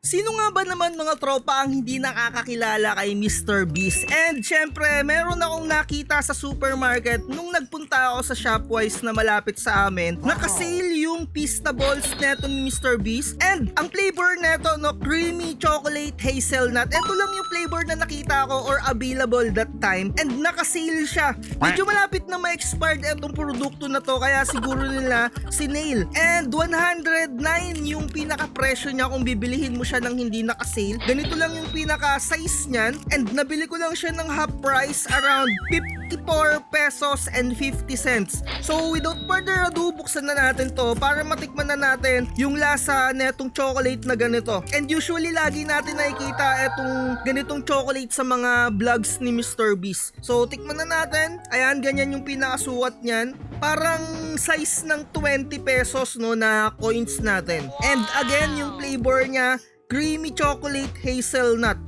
Sino nga ba naman mga tropa ang hindi nakakakilala kay Mr. Beast? And syempre, meron akong nakita sa supermarket nung nagpunta ako sa Shopwise na malapit sa amin. Naka-sale yung pista balls neto ni Mr. Beast. And ang flavor neto, no, creamy chocolate hazelnut. Ito lang yung flavor na nakita ko or available that time. And naka-sale siya. Medyo malapit na ma-expired itong produkto na to, kaya siguro nila sinail. And 109 yung pinaka-presyo niya kung bibilihin mo siya ng hindi naka-sale. Ganito lang yung pinaka-size niyan, and nabili ko lang siya ng half price, around 54 pesos and 50 cents. So without further ado, buksan na natin to para matikman na natin yung lasa netong chocolate na ganito. And usually lagi natin nakikita etong ganitong chocolate sa mga vlogs ni Mr. Beast. So tikman na natin. Ayan, ganyan yung pinakasukat niyan. Parang size ng 20 pesos, no, na coins natin. And again, yung flavor niya, creamy chocolate hazelnut.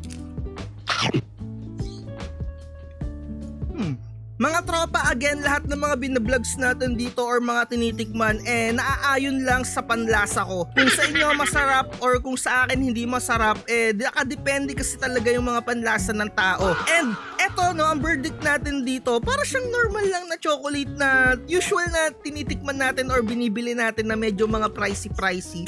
Mga tropa, again, lahat ng mga binablogs natin dito or mga tinitikman, naaayon lang sa panlasa ko. Kung sa inyo masarap or kung sa akin hindi masarap, nakadepende kasi talaga yung mga panlasa ng tao. And eto, no, ang verdict natin dito, para siyang normal lang na chocolate na usual na tinitikman natin or binibili natin na medyo mga pricey.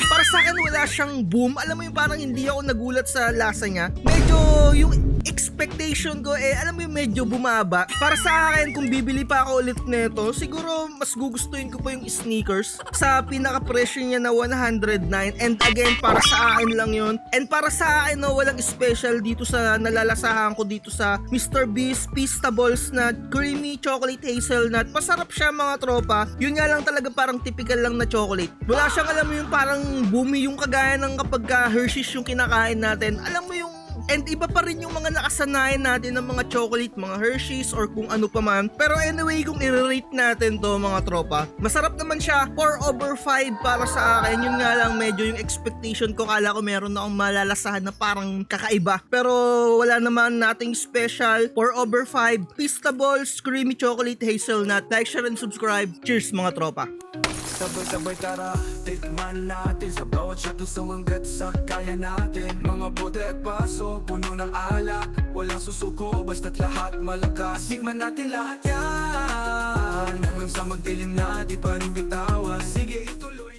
Para sa akin, wala siyang boom. Alam mo yung parang hindi ako nagulat sa lasa niya. Medyo yung expectation ko, alam mo yung medyo bumaba. Para sa akin, kung bibili pa ako ulit nito, siguro mas gugustuhin ko pa yung sneakers sa pinaka-presyo niya na 109. And again, para sa akin lang yun. And para sa akin, no, walang special dito sa nalalasahan ko dito sa Mr. Beast Pista Balls na creamy chocolate hazelnut. Masarap siya mga tropa. Yun nga lang talaga, parang typical lang na chocolate. Wala siyang, alam mo yung parang boomy yung kagaya ng kapag Hershey's yung kinakain natin. Alam mo yung, and iba pa rin yung mga nakasanayan natin ng mga chocolate, mga Hershey's or kung ano pa man. Pero anyway, kung i-rate natin to mga tropa, masarap naman siya. 4/5 para sa akin. Yun nga lang, medyo yung expectation ko, kala ko meron na akong malalasahan na parang kakaiba. Pero wala naman nating special. 4/5. Pista Balls, creamy chocolate hazelnut. Like, share, and subscribe. Cheers mga tropa. Sabay-sabay tara, tikman natin sa bawat shadow sa hanggat sa kaya natin. Mga bote at baso, puno ng alak, walang susuko, basta't lahat malakas. Tikman natin lahat yan, hanggang sa magdilim na di pa rin bitawan. Sige, ituloy.